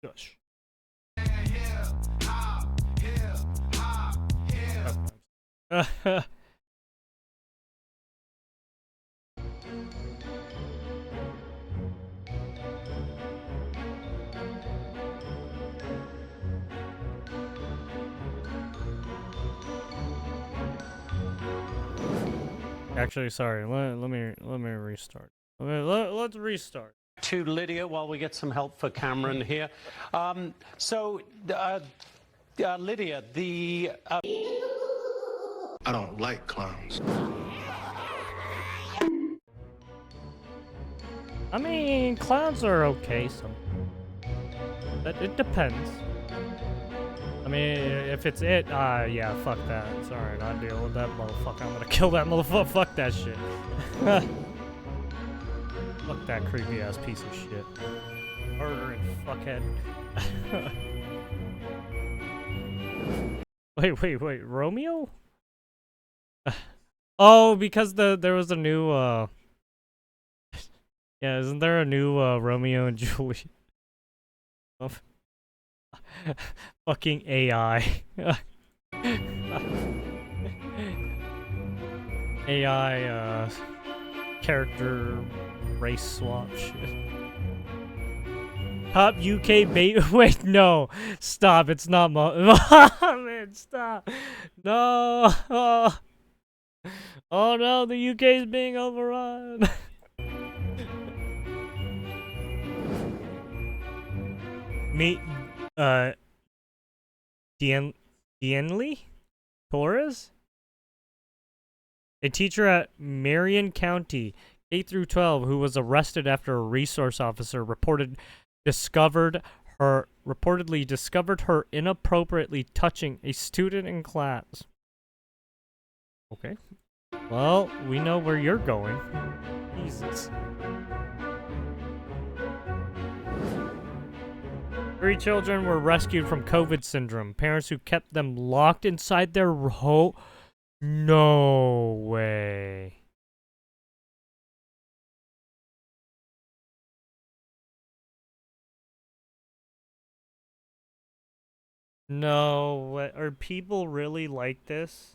Gosh. Actually, sorry. Let me restart. Let's restart. To Lydia while we get some help for Cameron here. Lydia, I don't like clowns. I mean, clowns are okay. It depends. I mean, if it's it, yeah, fuck that. It's alright, I'll deal with that motherfucker. I'm gonna kill that motherfucker. Fuck that shit. Fuck that creepy ass piece of shit. Murdering fuckhead. Wait, Romeo? Oh, because there was a new, yeah, isn't there a new, Romeo and Juliet? Fucking AI. AI, character race swap shit. Top UK bait. Wait, no. Stop. It's not man, stop. No. Oh no, the UK is being overrun. Meet, Dienley Torres? A teacher at Marion County, K-12, who was arrested after a resource officer reportedly discovered her inappropriately touching a student in class. Okay. Well, we know where you're going. Jesus. 3 children were rescued from COVID syndrome. Parents who kept them locked inside their home. No way. No way. Are people really like this?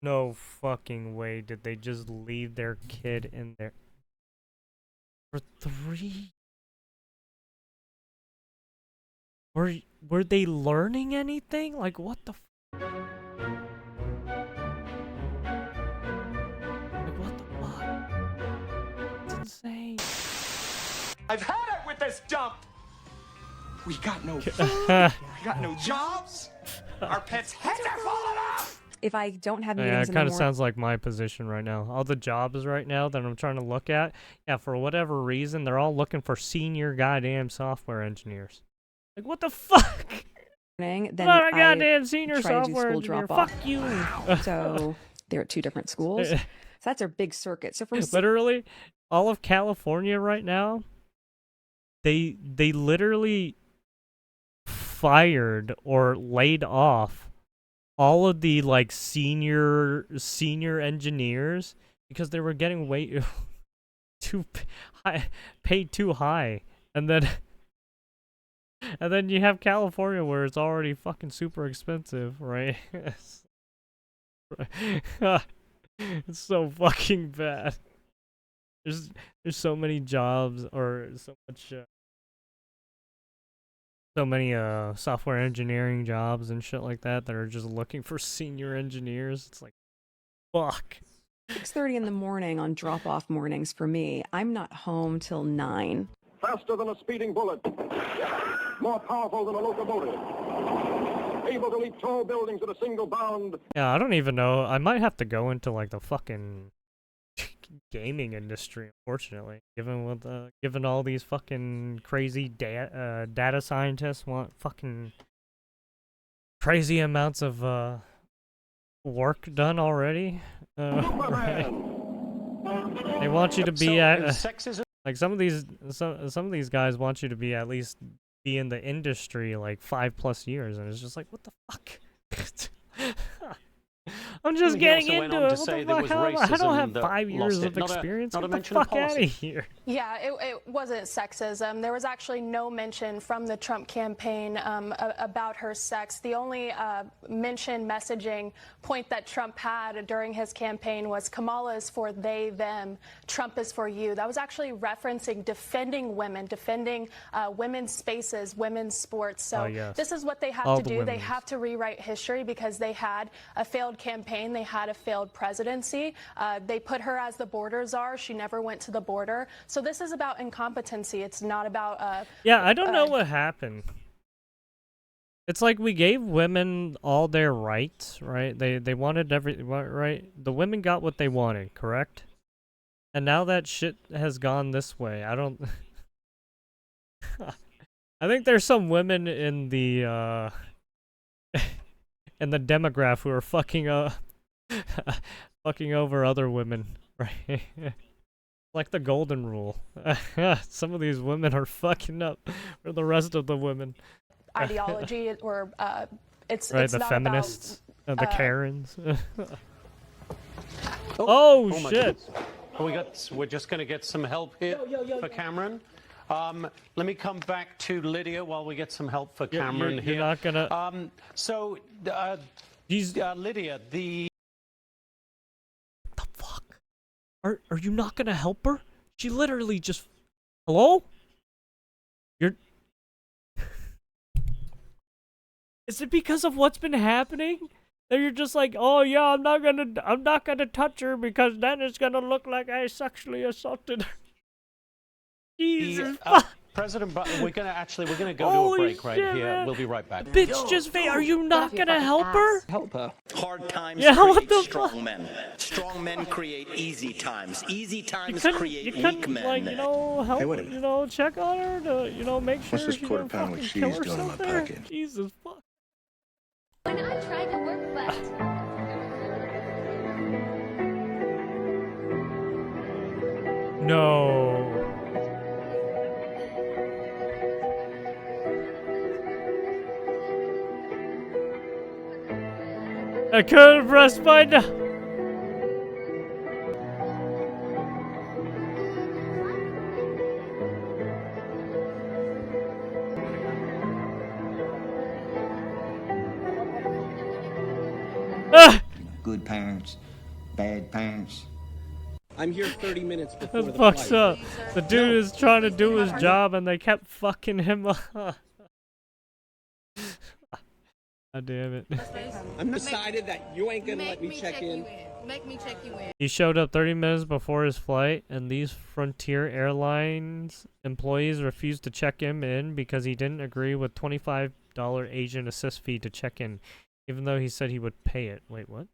No fucking way did they just leave their kid in there for 3? Were they learning anything? Like, what the like, what the fuck? It's insane. I've had it with this dump! We got no food, we got no jobs, our pets' heads are falling off! If I don't have meetings Yeah, it in the kind of morning, sounds like my position right now. All the jobs right now that I'm trying to look at, yeah, for whatever reason, they're all looking for senior goddamn software engineers. Like, what the fuck? then Not a I goddamn senior try to do software school engineer. drop-off. Fuck you. So they're at 2 different schools. So that's our big circuit. So from Literally, all of California right now, they literally fired or laid off all of the like senior engineers because they were getting way too high, paid too high, and then you have California where it's already fucking super expensive, right? It's so fucking bad. There's so many jobs or so much so many software engineering jobs and shit like that are just looking for senior engineers. It's like, fuck. 6:30 in the morning on drop-off mornings for me, I'm not home till 9. Faster than a speeding bullet, more powerful than a locomotive, able to leap tall buildings at a single bound. Yeah, I don't even know. I might have to go into like the fucking gaming industry, unfortunately, given all these fucking crazy data scientists want fucking crazy amounts of work done already. Right? They want you to be like some of these guys want you to be at least be in the industry like 5+ years, and it's just like, what the fuck? I'm just He getting also went into on it. to What say the there fuck? was I don't have racism that 5 years lost of it. Not a- experience. not a Get the mention of fuck out of policy. here. Yeah, it wasn't sexism. There was actually no mention from the Trump campaign about her sex. The only mention messaging point that Trump had during his campaign was Kamala is for they, them, Trump is for you. That was actually referencing defending women, defending women's spaces, women's sports. So yes. this is what they have All to the do. They women's. have to rewrite history because they had a failed campaign. They had a failed presidency. They put her as the border czar. She never went to the border. So this is about incompetency. It's not about... Yeah, I don't know what happened. It's like we gave women all their rights, right? They wanted right? The women got what they wanted, correct? And now that shit has gone this way. I don't... I think there's some women in the, in the demograph who are fucking, fucking over other women, right? Like the golden rule. Some of these women are fucking up for the rest of the women. ideology or it's Right, it's the not feminists, about, the Karens. Oh, Oh, my shit! goodness. We're just going to get some help here for Cameron. Let me come back to Lydia while we get some help for Cameron You're here. not gonna. He's Lydia, the the fuck? Are you not gonna help her? She literally just. Hello? You're. Is it because of what's been happening that you're just like, oh yeah, I'm not gonna touch her because then it's gonna look like I sexually assaulted her. Jesus. President Biden, we're gonna go to a Holy break right shit, here. man. We'll be right back. Bitch, just are you not gonna help her? Help her. Hard times Yeah, what create the strong men. Strong men create easy times. Easy times You create couldn't, weak men. like, help, Hey, wait a minute. check on her to, make sure What's this she quarter don't pound with fucking kill cheese doing in my herself there? pocket? Jesus fuck. When I tried to work, but No. I couldn't press my Good parents, bad parents. I'm here 30 minutes before That the fucks flight. up. The dude is trying to do his job and they kept fucking him up. God damn it. I'm decided that you ain't gonna let me check in. make me check you in. He showed up 30 minutes before his flight, and these Frontier Airlines employees refused to check him in because he didn't agree with $25 agent assist fee to check in, even though he said he would pay it. Wait, what?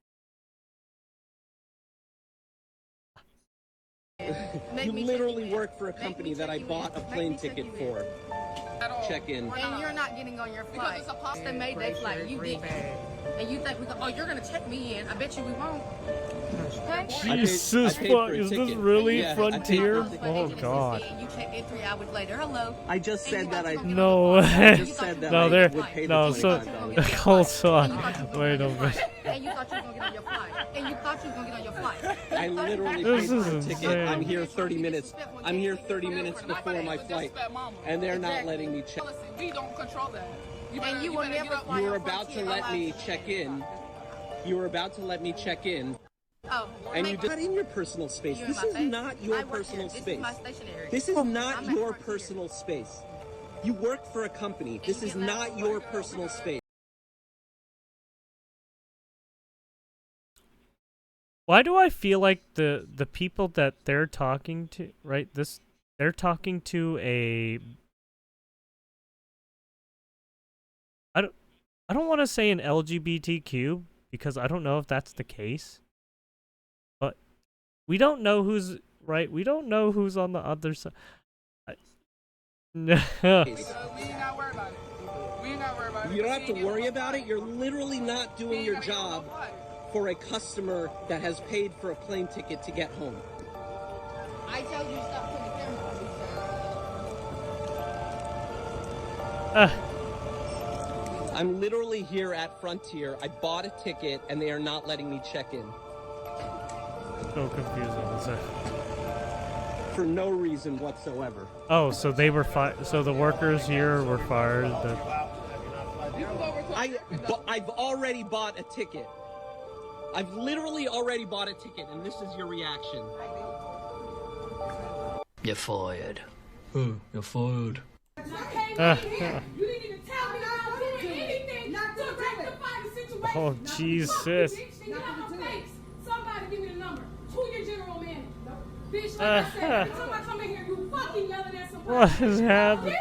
You literally work for a company that I bought a plane ticket for. Check in. And you're not getting on your flight. Because it's a pasta made that flight. You did. And you think you're gonna check me in. I bet you we won't. Okay? Jesus I paid fuck, for a is this ticket. really Yeah, I paid Frontier? for a Oh ticket. god. You checked in 3 hours later. Hello. I just said that I No I way. just said that No, I there. would pay the No, so. $25. Hold on. Wait a minute. And you thought you were gonna get on your flight. And you thought you were gonna get on your flight. I literally This paid is for a ticket. insane. I'm here 30 minutes. I'm here 30 minutes before my flight, and they're not letting me check. We don't control that. And you will never fly You were on about to Frontier. let me check in. You were about to let me check in, Oh, and you did not in your personal space. You're in This my is face. not your I work personal here. This space. is my stationery. This is not I'm at your Frontier. personal space. You work for a company. This you is get left not alone. your personal space. Why do I feel like the people that they're talking to, right? They're talking to a. I don't want to say an LGBTQ because I don't know if that's the case. But we don't know who's right. We don't know who's on the other side. We ain't gotta worry about it. We ain't gotta worry about it. You don't have to worry about it. You're literally not doing your job for a customer that has paid for a plane ticket to get home. I told you to stop putting the camera on me, sir. I'm literally here at Frontier. I bought a ticket, and they are not letting me check in. So confusing. What's that? For no reason whatsoever. Oh, so they were so the workers here were fired. I've already bought a ticket. I've literally already bought a ticket, and this is your reaction. You're fired. You're fired. You didn't even tell me that I was doing anything to rectify the situation. Oh, Jesus. Somebody give me the number. Who your general manager? Bitch, like I said, every time I come in here, you fucking yelling at somebody. What is happening?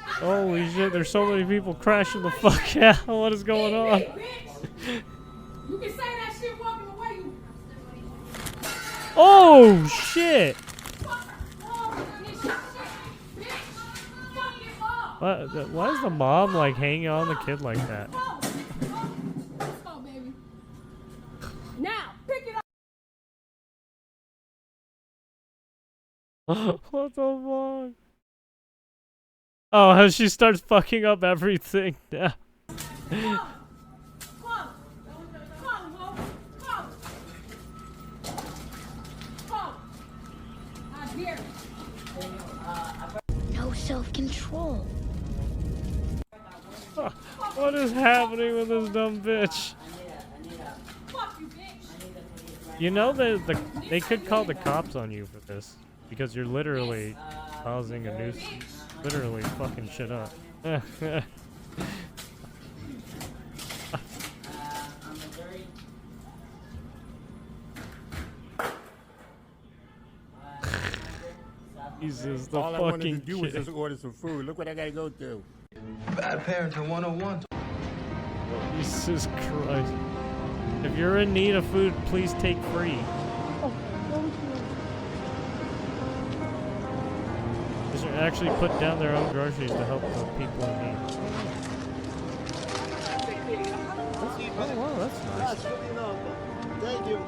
Holy shit, there's so many people crashing the fuck out. What is going on? You can say that shit walking away. Oh, shit. Why is the mom like hanging on the kid like that? Now, pick it up. What the fuck? Oh, how she starts fucking up everything now. No self-control. What is happening with this dumb bitch? You know that they could call the cops on you for this because you're literally causing a nuisance, literally fucking shit up. Jesus, the All I fucking wanted to do was kid. just order some food. Look what I gotta go through. Bad parenting 101. Jesus Christ. If you're in need of food, please take free. They should actually put down their own groceries to help the people in need. Oh wow, that's nice. Thank you.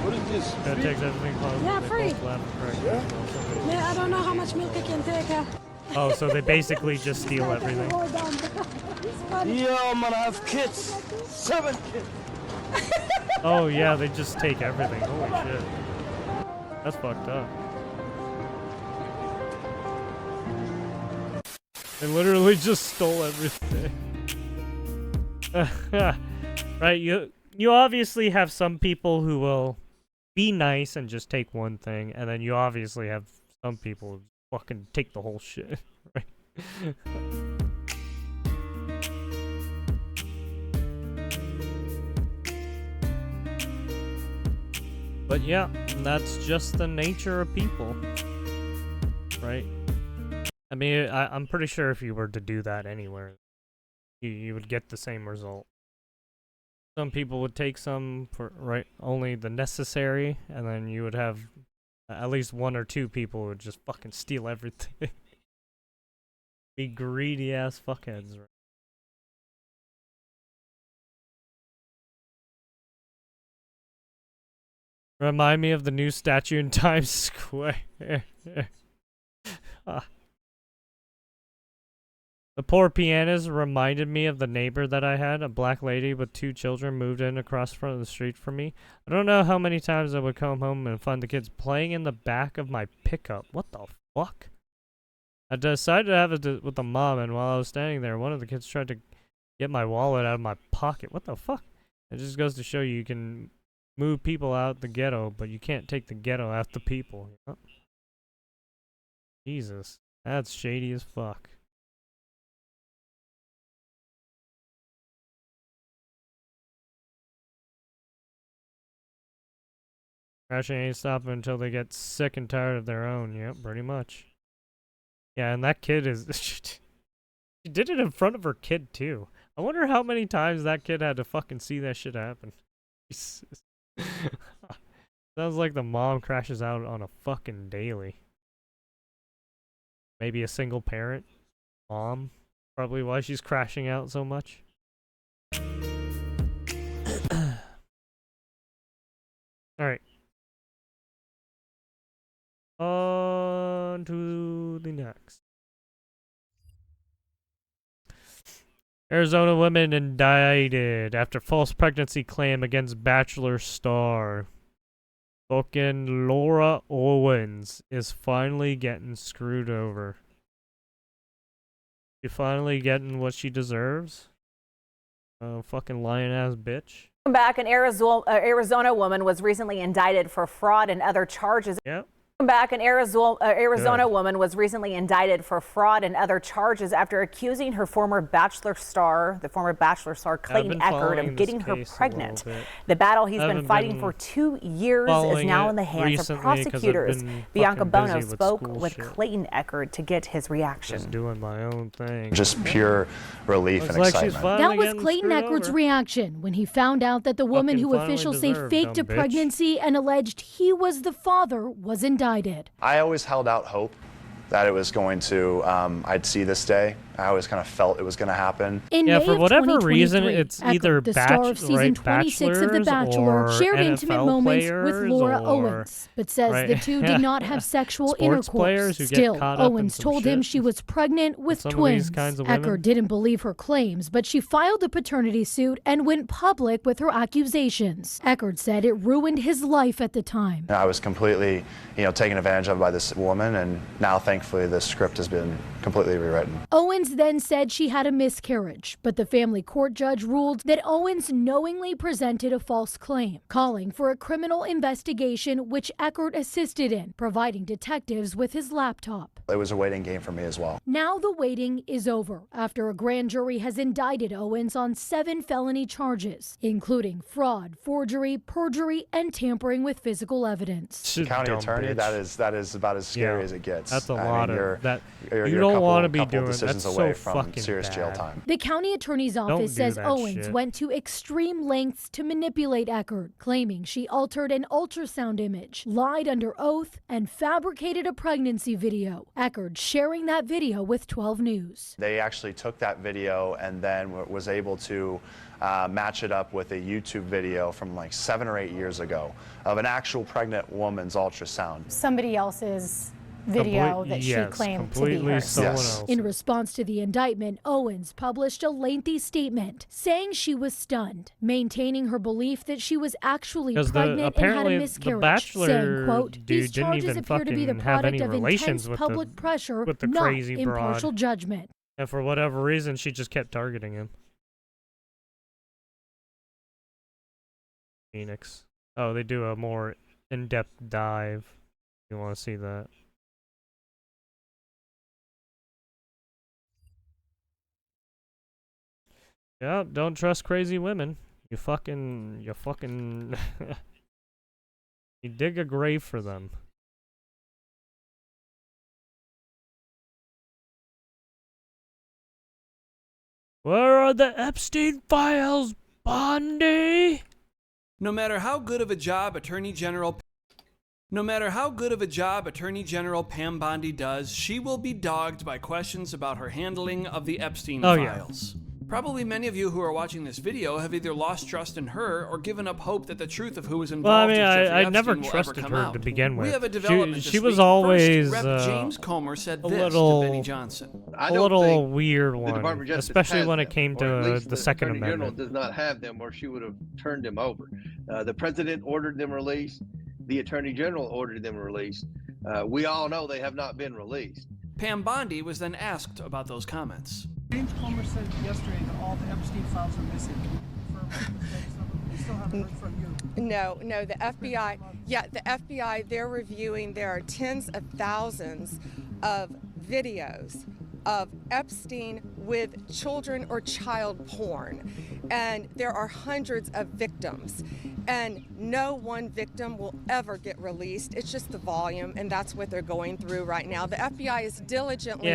What is this? That takes everything close. Yeah, free. Yeah, I don't know how much milk I can take. Oh, so they basically just steal everything. Yeah, I'm gonna have kids. 7 kids. Oh yeah, they just take everything. Holy shit. That's fucked up. They literally just stole everything. Right, you obviously have some people who will be nice and just take one thing, and then you obviously have some people who fucking take the whole shit, right? But yeah, that's just the nature of people, right? I mean, I'm pretty sure if you were to do that anywhere, you would get the same result. Some people would take some for only the necessary, and then you would have at least 1 or 2 people who would just fucking steal everything. Be greedy ass fuckheads, right? Remind me of the new statue in Times Square. The poor pianist reminded me of the neighbor that I had. A black lady with 2 children moved in across front of the street from me. I don't know how many times I would come home and find the kids playing in the back of my pickup. What the fuck? I decided to have it with the mom, and while I was standing there, one of the kids tried to get my wallet out of my pocket. What the fuck? It just goes to show you can move people out the ghetto, but you can't take the ghetto out the people. You know? Jesus. That's shady as fuck. Crashing ain't stopping until they get sick and tired of their own. Yep, pretty much. Yeah, and that kid is... she did it in front of her kid, too. I wonder how many times that kid had to fucking see that shit happen. Jesus. Sounds like the mom crashes out on a fucking daily. Maybe a single parent? Mom? Probably why she's crashing out so much. Alright. On to the next. Arizona woman indicted after false pregnancy claim against Bachelor star. Fucking Laura Owens is finally getting screwed over. She finally getting what she deserves? Oh, fucking lying-ass bitch. Back, an Arizona woman was recently indicted for fraud and other charges. Yep. Back, an Arizona woman was recently indicted for fraud and other charges after accusing her former Bachelor star, Clayton Eckert, of getting her pregnant. The battle he's been fighting for 2 years is now in the hands of prosecutors. Bianca Bono spoke with Clayton Eckert to get his reaction. Just doing my own thing. Just pure relief and excitement. That was Clayton Eckert's reaction when he found out that the woman who officials say faked a pregnancy and alleged he was the father was indicted. I always held out hope that it was going to, I'd see this day. I always kind of felt it was going to happen. In May for whatever of reason, it's Eckert, either the star of season 26 of The Bachelor, shared NFL intimate moments with Laura or, Owens, but says the two did not have sexual intercourse. Still, Owens told him she was pregnant with twins. Eckert didn't believe her claims, but she filed a paternity suit and went public with her accusations. Eckert said it ruined his life at the time. I was completely, taken advantage of by this woman, and now thankfully the script has been completely rewritten. Owens then said she had a miscarriage, but the family court judge ruled that Owens knowingly presented a false claim, calling for a criminal investigation, which Eckert assisted in, providing detectives with his laptop. It was a waiting game for me as well. Now the waiting is over after a grand jury has indicted Owens on 7 felony charges, including fraud, forgery, perjury, and tampering with physical evidence. County attorney, that is about as scary as it gets. That's a lot of that. You don't want to be doing. Decisions That's away so from fucking serious bad. jail time. The county attorney's office says Owens went to extreme lengths to manipulate Eckert, claiming she altered an ultrasound image, lied under oath, and fabricated a pregnancy video. Eckert sharing that video with 12 News. They actually took that video and then was able to match it up with a YouTube video from like 7 or 8 years ago of an actual pregnant woman's ultrasound. Somebody else's video that she claimed to be hers. Yes. In response to the indictment, Owens published a lengthy statement saying she was stunned, maintaining her belief that she was actually pregnant and had a miscarriage, saying, quote, "These charges appear to be the product of intense public pressure, not impartial judgment." And for whatever reason, she just kept targeting him. Phoenix. Oh, they do a more in-depth dive. You want to see that? Yeah, don't trust crazy women. You fucking you dig a grave for them. Where are the Epstein files, Bondi? No matter how good of a job Attorney General Pam Bondi does, she will be dogged by questions about her handling of the Epstein files. Probably many of you who are watching this video have either lost trust in her or given up hope that the truth of who was involved with Jeffrey Epstein never will trusted ever come her out. to begin with. We have a development she this was week. always First, Rep. James Comer said this little, to Benny Johnson. A little weird one, especially when it came to the Second Amendment. General does not have them, or she would have turned them over. The president ordered them released. The attorney general ordered them released. We all know they have not been released. Pam Bondi was then asked about those comments. James Comer said yesterday that all the Epstein files are missing. We still haven't heard from you. No, the FBI, they're reviewing, there are tens of thousands of videos of Epstein with children or child porn. And there are hundreds of victims. And no one victim will ever get released. It's just the volume, and that's what they're going through right now. The FBI is diligently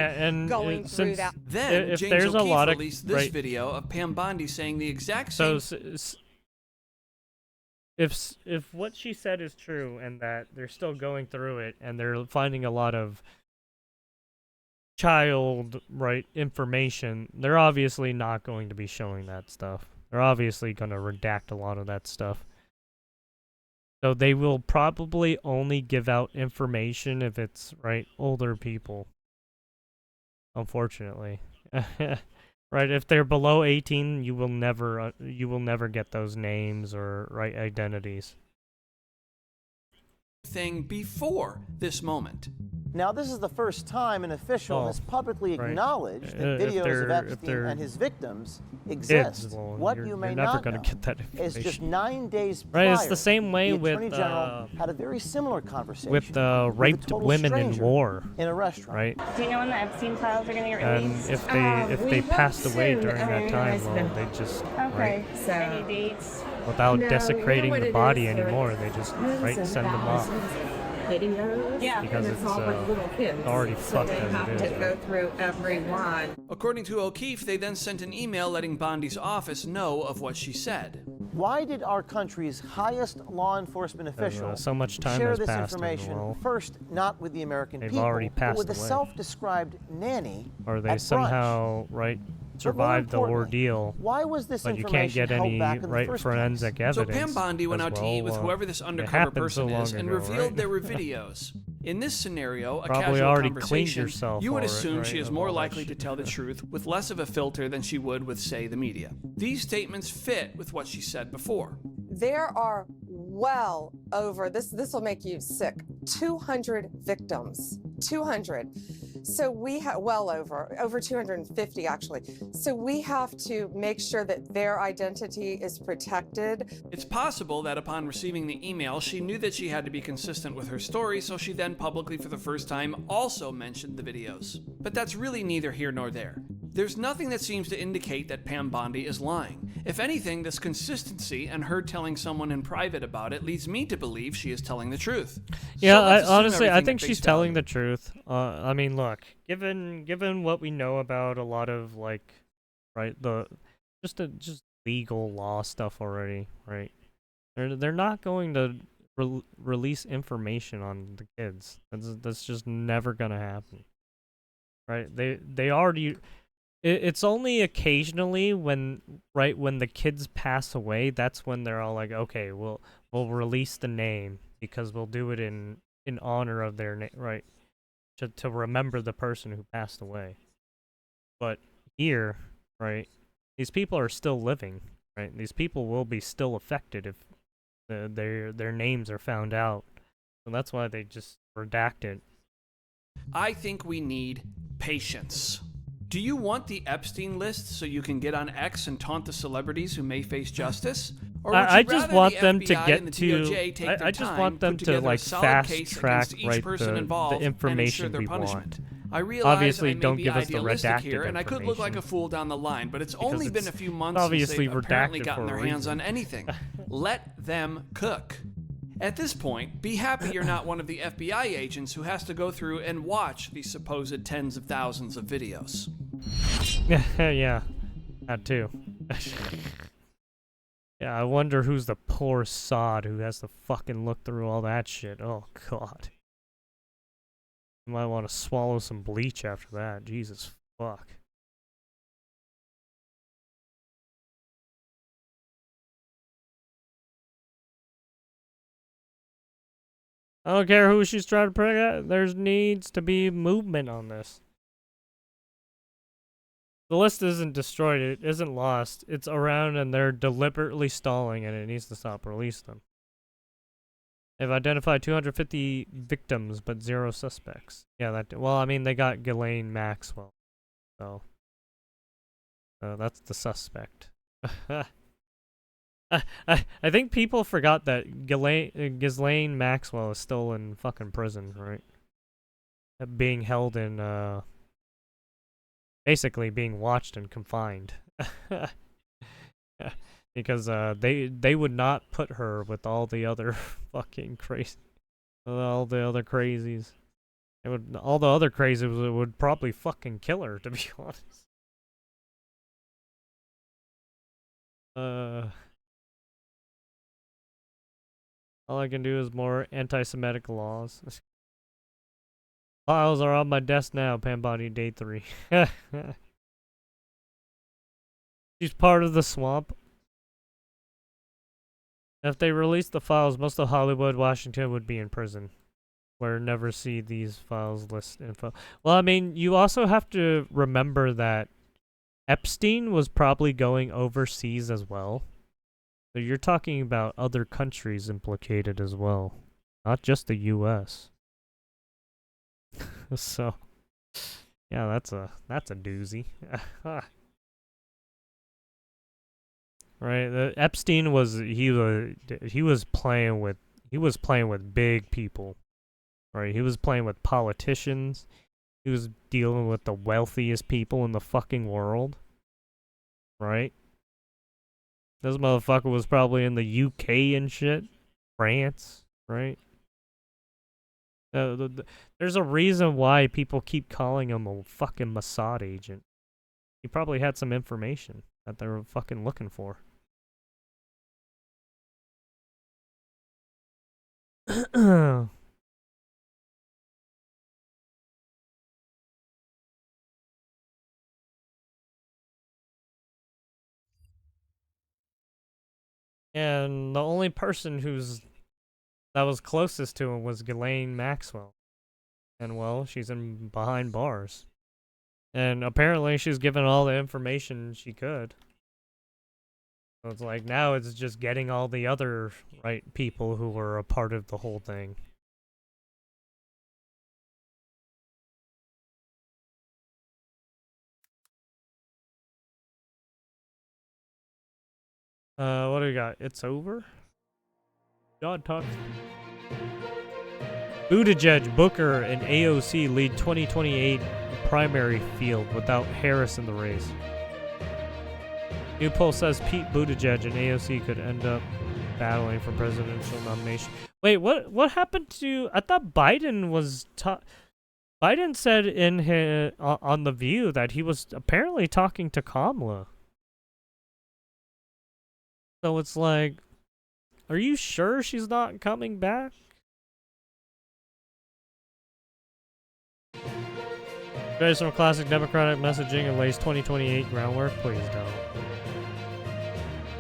going through that. Then if James there's O'Keefe a lot of released this video of Pam Bondi saying the exact same. So if what she said is true and that they're still going through it and they're finding a lot of child, right, information, they're obviously not going to be showing that stuff. They're obviously going to redact a lot of that stuff. So they will probably only give out information if it's, right, older people. Unfortunately. Right, if they're below 18, you will never get those names or, right, identities. Thing before this moment. Now, this is the first time an official has publicly acknowledged that videos of Epstein and his victims exist. What you may not know is just 9 days prior, it's the same way the with Attorney General had a very similar conversation with raped women in war, in a restaurant. right? Do you know when the Epstein files are going to get released? And if they passed away during that time, well, they just okay. So any dates? Without desecrating the body anymore, they just send them off. Yeah, because it's already fucked as it is. Go through every one. According to O'Keefe, they then sent an email letting Bondi's office know of what she said. Why did our country's highest law enforcement official so much time share has this passed information first, not with the American people, already but with passed a away. self-described nanny or they at somehow brunch? survived the ordeal, why was this but you can't get any forensic evidence. So Pam Bondi went out to eat with whoever this undercover person is and revealed there were videos. In this scenario, a Probably casual already conversation, cleaned yourself you would for it, assume right, she is of more all that likely to tell the truth with less of a filter than she would with, say, the media. These statements fit with what she said before. There are well over, this will make you sick, 200 victims. 200. So we have, well over 250 actually. So we have to make sure that their identity is protected. It's possible that upon receiving the email, she knew that she had to be consistent with her story, so she then publicly for the first time also mentioned the videos. But that's really neither here nor there. There's nothing that seems to indicate that Pam Bondi is lying. If anything, this consistency and her telling someone in private about it leads me to believe she is telling the truth. Yeah, So honestly, I think she's telling the truth. I mean, look, given what we know about a lot of just legal law stuff already, right? They're not going to release information on the kids. That's just never gonna happen, right? They already. It's only occasionally when the kids pass away, that's when they're all like, okay, we'll release the name because we'll do it in honor of their name, right? To remember the person who passed away. But here, right, these people are still living, right? These people will be still affected if their names are found out. So that's why they just redact it. I think we need patience. Do you want the Epstein list so you can get on X and taunt the celebrities who may face justice? Or would I you just rather want the them FBI to get and the to. DOJ take their I just time, want them put to together a solid fast case track against each person involved the information and ensure we their punishment? want. I realize Obviously, I may don't be give us the idealistic redacted here, and I could look like a information. fool down the line, but it's Because only been it's a few months since obviously they've apparently redacted gotten for a their hands reason. on anything. Let them cook. At this point, be happy you're not one of the FBI agents who has to go through and watch these supposed tens of thousands of videos. Yeah, that too. Yeah, I wonder who's the poor sod who has to fucking look through all that shit. Oh, God. You might want to swallow some bleach after that. Jesus fuck. I don't care who she's trying to prick at. There needs to be movement on this. The list isn't destroyed. It isn't lost. It's around and they're deliberately stalling and it needs to stop. Release them. They've identified 250 victims but 0 suspects. Yeah, well, I mean, they got Ghislaine Maxwell. So that's the suspect. I think people forgot that Ghislaine Maxwell is still in fucking prison, right? Being held in, basically being watched and confined. Because they would not put her with all the other fucking all the other crazies. All the other crazies would probably fucking kill her, to be honest. All I can do is more anti-Semitic laws. Files are on my desk now, Pambody Day 3. She's part of the swamp. If they released the files, most of Hollywood, Washington would be in prison. Where never see these files list info. Well, I mean, you also have to remember that Epstein was probably going overseas as well. So you're talking about other countries implicated as well. Not just the US. So yeah, that's a doozy. Right, Epstein was playing with big people. Right, he was playing with politicians. He was dealing with the wealthiest people in the fucking world. Right? This motherfucker was probably in the UK and shit. France, right? There's a reason why people keep calling him a fucking Mossad agent. He probably had some information that they were fucking looking for. And the only person that was closest to him was Ghislaine Maxwell. And well, she's behind bars. And apparently she's given all the information she could. So it's like now it's just getting all the other people who were a part of the whole thing. What do we got? It's over? God talks. Buttigieg, Booker, and AOC lead 2028 primary field without Harris in the race. New poll says Pete Buttigieg and AOC could end up battling for presidential nomination. Wait, what happened to? I thought Biden was. Biden said in his on The View that he was apparently talking to Kamala. So it's like, are you sure she's not coming back? Guys, some classic Democratic messaging and lays 2028 groundwork. Please don't.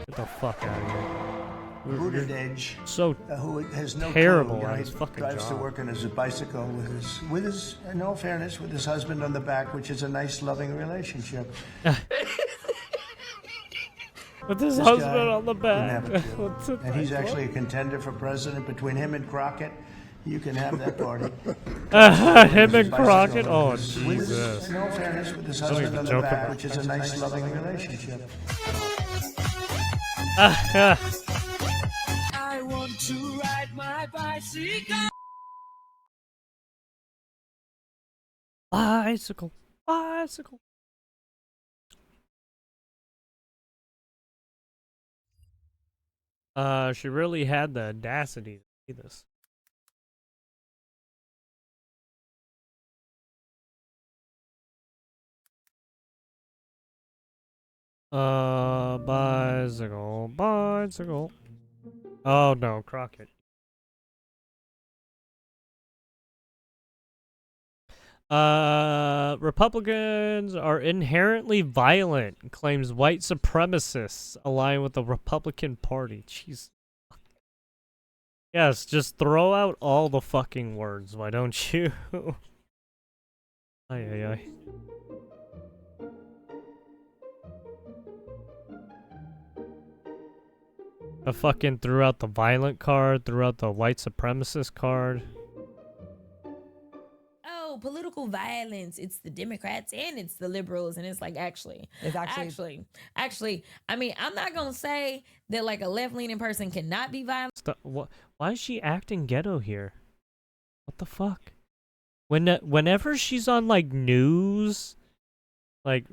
Get the fuck out of here. Buttigieg, So who has no terrible clue. at his fucking drives job. to work on his bicycle with his, in all fairness, with his husband on the back, which is a nice, loving relationship. With his This husband guy on the back. didn't have a clue. And he's actually a contender for president. Between him and Crockett, you can have that party. Him and Crockett? Oh, Jesus. In all fairness, with his husband on the back, which is a nice, loving relationship. I want to ride my bicycle. Bicycle. Bicycle. She really had the audacity to see this. Bicycle, bicycle. Oh no, Crockett. Republicans are inherently violent, claims white supremacists align with the Republican Party. Jeez. Yes, just throw out all the fucking words, why don't you? Ay, ay, ay. I fucking threw out the violent card, threw out the white supremacist card. Oh, political violence. It's the Democrats and it's the liberals. And it's like, actually, I mean, I'm not going to say that like a left-leaning person cannot be violent. Why is she acting ghetto here? What the fuck? Whenever she's on like news, like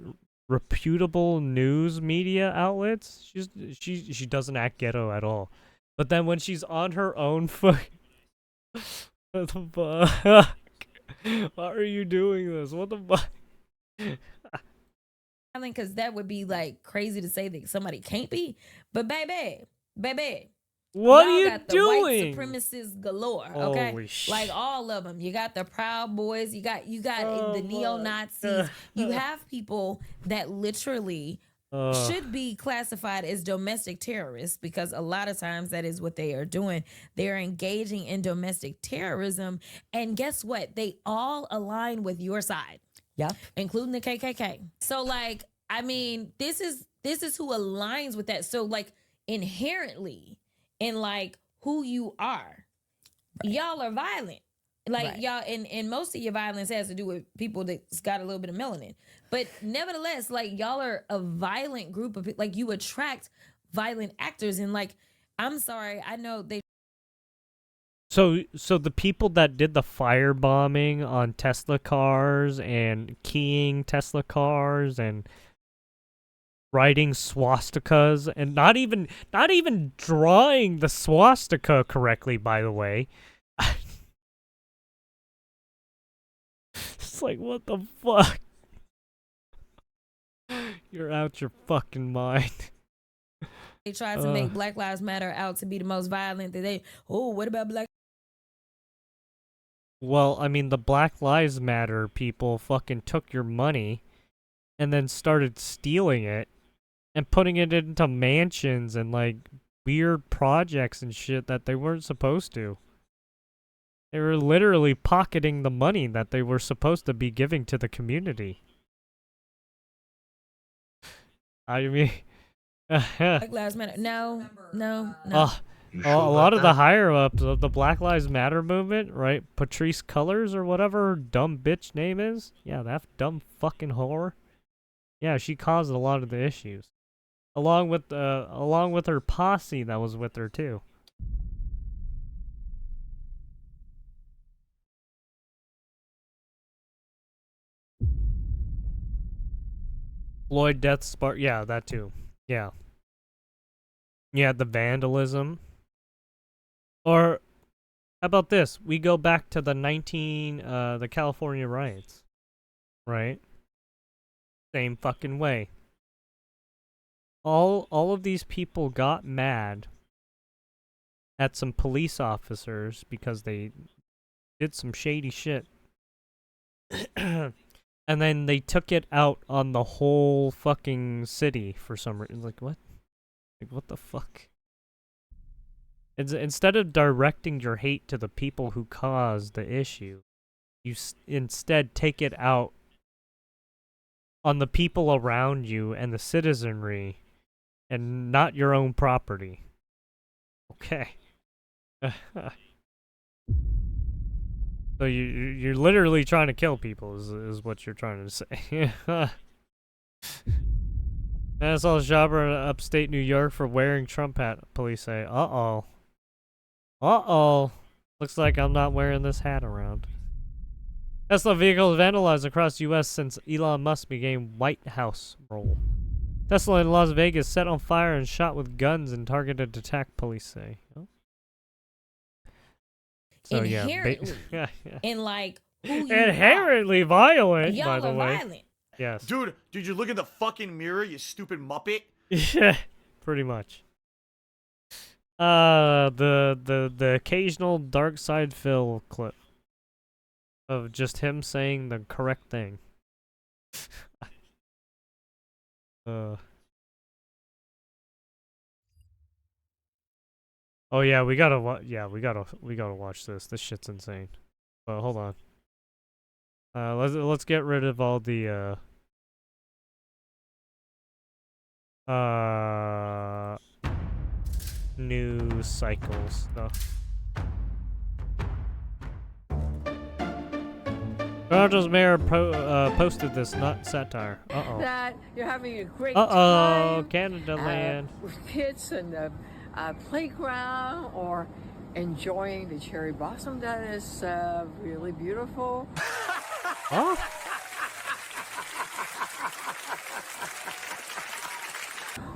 reputable news media outlets, she doesn't act ghetto at all. But then when she's on her own what the fuck? Why are you doing this? What the fuck? I because that would be like crazy to say that somebody can't be. But baby, What Y'all are you got the doing? White supremacists galore. Okay, Holy like all of them. You got the Proud Boys. You got the neo-Nazis. You have people that literally should be classified as domestic terrorists, because a lot of times that is what they are doing. They're engaging in domestic terrorism, and guess what? They all align with your side. Yep, including the KKK. So like, I mean, this is who aligns with that. So like, inherently, in like who you are, y'all are violent. Like y'all, and most of your violence has to do with people that's got a little bit of melanin. But nevertheless, like y'all are a violent group of people. Like you attract violent actors, and like, I'm sorry, I know they. So the people that did the firebombing on Tesla cars and keying Tesla cars and writing swastikas and not even drawing the swastika correctly, by the way. It's like, what the fuck? You're out your fucking mind. They tried to make Black Lives Matter out to be the most violent. What about Black? Well, I mean, the Black Lives Matter people fucking took your money and then started stealing it and putting it into mansions and like weird projects and shit that they weren't supposed to. They were literally pocketing the money that they were supposed to be giving to the community. I mean, Black Lives Matter. No. A lot of the higher-ups of the Black Lives Matter movement, right? Patrice Cullors or whatever her dumb bitch name is. Yeah, that dumb fucking whore. Yeah, she caused a lot of the issues. Along with her posse that was with her, too. Floyd death spark. Yeah, that too. Yeah. Yeah, the vandalism. Or how about this? We go back to the California riots, right? Same fucking way. All of these people got mad at some police officers because they did some shady shit. And then they took it out on the whole fucking city for some reason. Like, what? Like, what the fuck? Instead of directing your hate to the people who caused the issue, you instead take it out on the people around you and the citizenry and not your own property. Okay. So you're literally trying to kill people is what you're trying to say. Assault a shopper in upstate New York for wearing Trump hat, police say. Uh-oh. Uh-oh. Looks like I'm not wearing this hat around. Tesla vehicles vandalized across U.S. since Elon Musk began White House role. Tesla in Las Vegas set on fire and shot with guns and targeted attack, police say. Oh. So, inherently, and like who you inherently violent, y'all by the way. Violent. Yes. Dude, you look in the fucking mirror, you stupid muppet? Yeah, pretty much. The occasional Dark Side Phil clip of just him saying the correct thing. Oh yeah, we gotta watch this. This shit's insane. But hold on. Let's get rid of all the news cycle stuff. Toronto's mayor posted this, not satire. Uh-oh. That you're having a great time. Canada land. With kids in the playground or enjoying the cherry blossom that is really beautiful. Huh?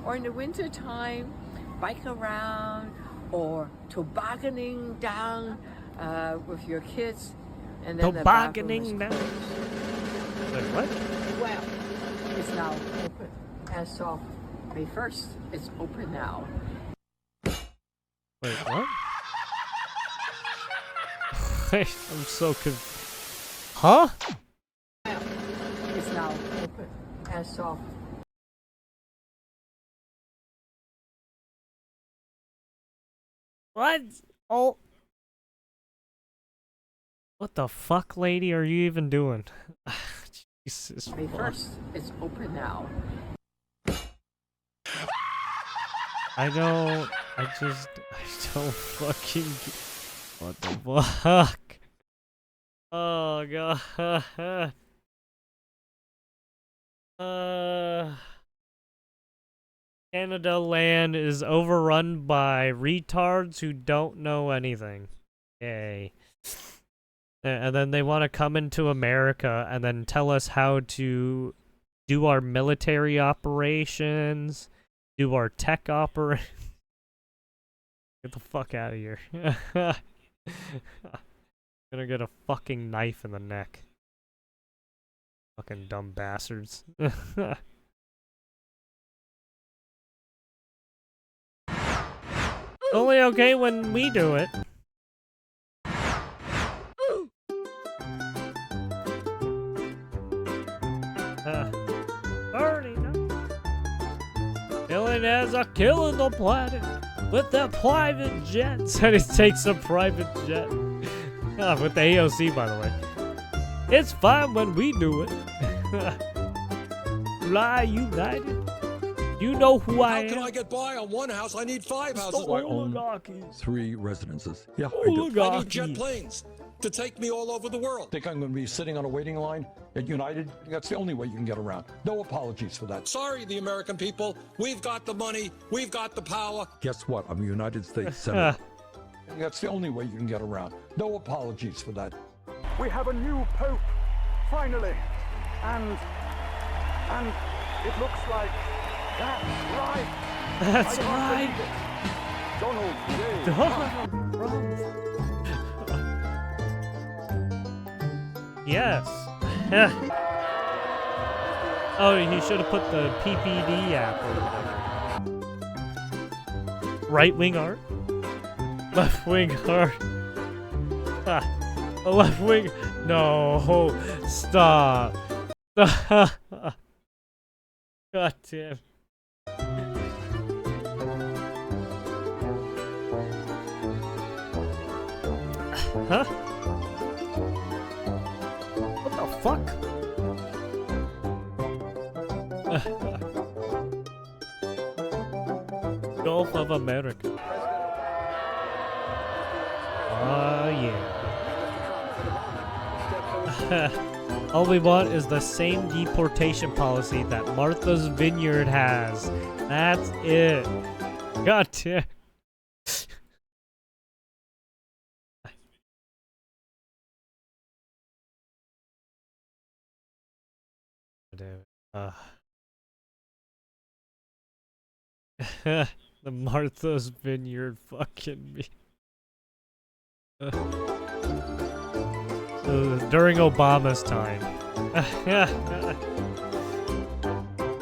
Or in the winter time, bike around or tobogganing down with your kids. And then tobogganing down. Wait, what? Well, it's now open. As of May 1st, it's open now. Wait, what? Wait, I'm so confused. Huh? It's now open and soft. What? Oh. What the fuck, lady, are you even doing? Jesus. First, it's open now. I don't fucking what the fuck? Oh god. Canada land is overrun by retards who don't know anything. Yay. And then they want to come into America and then tell us how to do our military operations, do our tech operations. Get the fuck out of here. Gonna get a fucking knife in the neck. Fucking dumb bastards. Only okay when we do it. Billionaires are killing the planet with their private jets. And he takes a private jet. With the AOC, by the way. It's fine when we do it. Fly United. You know who I am. How can I get by on one house? I need 5 houses. I own 3 residences. Yeah, I do. I need jet planes to take me all over the world. Think I'm going to be sitting on a waiting line at United? That's the only way you can get around. No apologies for that. Sorry, the American people. We've got the money. We've got the power. Guess what? I'm a United States Senator. That's the only way you can get around. No apologies for that. We have a new pope, finally. And it looks like that's right. That's right. Donald J. Yes. Oh, he should have put the PPD app or whatever. Right-wing art? Left-wing art? A left-wing... No. Stop. God damn. Huh? What the fuck? Gulf of America. Oh yeah. All we want is the same deportation policy that Martha's Vineyard has. That's it. God damn. The Martha's Vineyard fucking me. During Obama's time.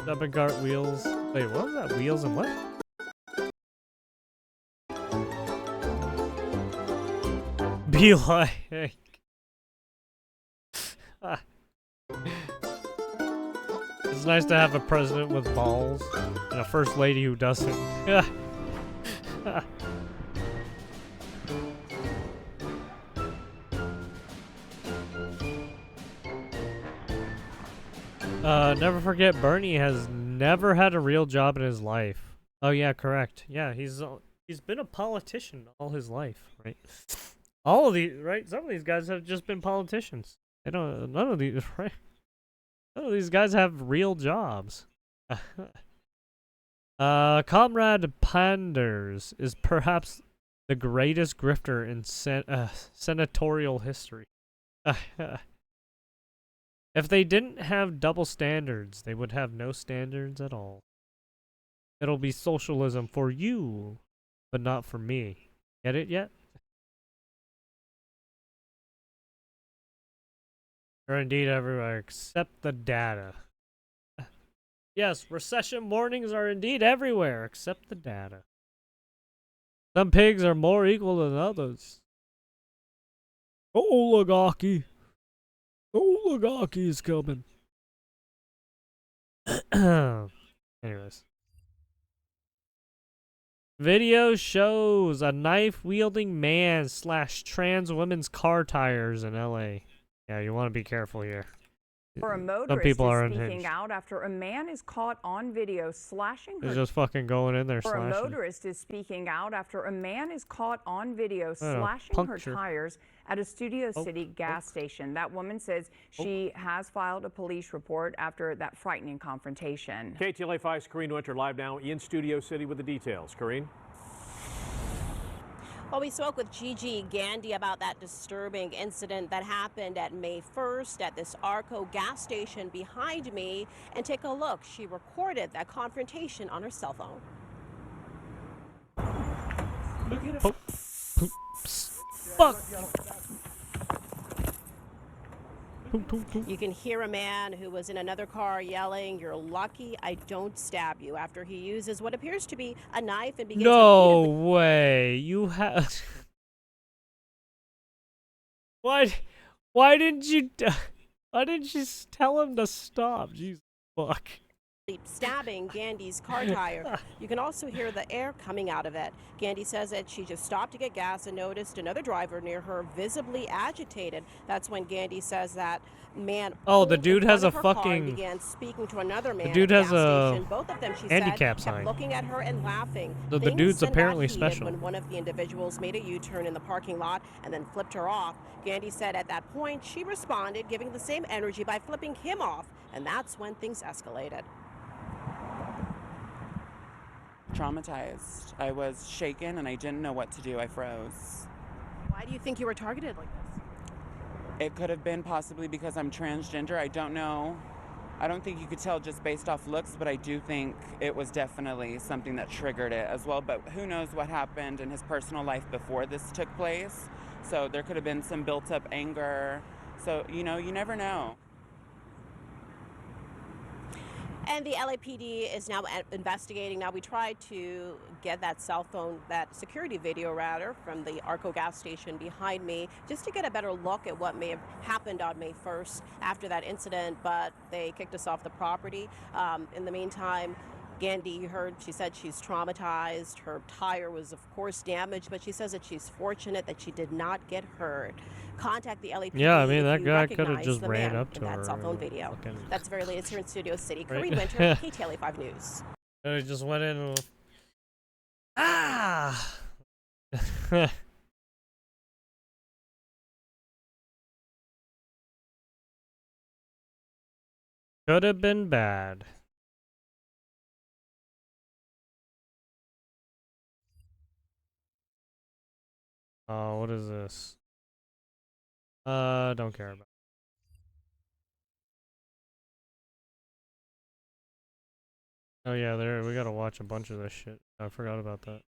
Stepping cart wheels. Wait, what was that? Wheels and what? Be like. It's nice to have a president with balls and a first lady who doesn't. Never forget Bernie has never had a real job in his life. Oh yeah, correct. Yeah, he's been a politician all his life, right? All of these, right? Some of these guys have just been politicians. They don't. None of these, right? None of these guys have real jobs. Comrade Panders is perhaps the greatest grifter in senatorial history. If they didn't have double standards, they would have no standards at all. It'll be socialism for you, but not for me. Get it yet? Or indeed everywhere except the data. Yes, recession warnings are indeed everywhere except the data. Some pigs are more equal than others. Oligarchy. Oligarchy is coming. Anyways. Video shows a knife-wielding man slash trans women's car tires in LA. Yeah, you want to be careful here. For a motorist Some people are speaking unhinged. out after a man is caught on video slashing her. They're just fucking going in there For a slashing. motorist is speaking out after a man is caught on video I don't know, slashing her puncture. tires at a Studio City gas station. That woman says she has filed a police report after that frightening confrontation. KTLA 5's Karine Winter live now in Studio City with the details. Karine? Well, we spoke with Gigi Gandy about that disturbing incident that happened at May 1st at this Arco gas station behind me. And take a look. She recorded that confrontation on her cell phone. Fuck. You can hear a man who was in another car yelling, "You're lucky I don't stab you," after he uses what appears to be a knife and begins No way. You have. Why didn't you tell him to stop? Jesus fuck. stabbing Gandy's car tire. You can also hear the air coming out of it. Gandy says that she just stopped to get gas and noticed another driver near her visibly agitated. That's when Gandy says that man. Oh, the dude has a fucking. Began speaking to another man. The dude has a both of them, she handicap said, sign. kept looking at her and laughing. So the dude's Things apparently got heated special. When one of the individuals made a U-turn in the parking lot and then flipped her off. Gandy said at that point she responded, giving the same energy by flipping him off, and that's when things escalated. Traumatized. I was shaken and I didn't know what to do. I froze. Why do you think you were targeted like this? It could have been possibly because I'm transgender. I don't know. I don't think you could tell just based off looks, but I do think it was definitely something that triggered it as well. But who knows what happened in his personal life before this took place. So there could have been some built up anger. So, you know, you never know. And the LAPD is now investigating. Now, we tried to get that cell phone, that security video rather, from the Arco gas station behind me, just to get a better look at what may have happened on May 1st after that incident, but they kicked us off the property. In the meantime, Gandy, you heard, she said she's traumatized. Her tire was, of course, damaged, but she says that she's fortunate that she did not get hurt. Contact the LAPD. Yeah, I mean, that if you guy could have recognize just the ran man up to in her. that cell phone video. Fucking... That's the very latest here in Studio City. Right. Karine Winter, KTLA 5 News. He just went in and... Ah! Could have been bad. Oh, what is this? Don't care about it. Oh yeah, we gotta watch a bunch of this shit. I forgot about that.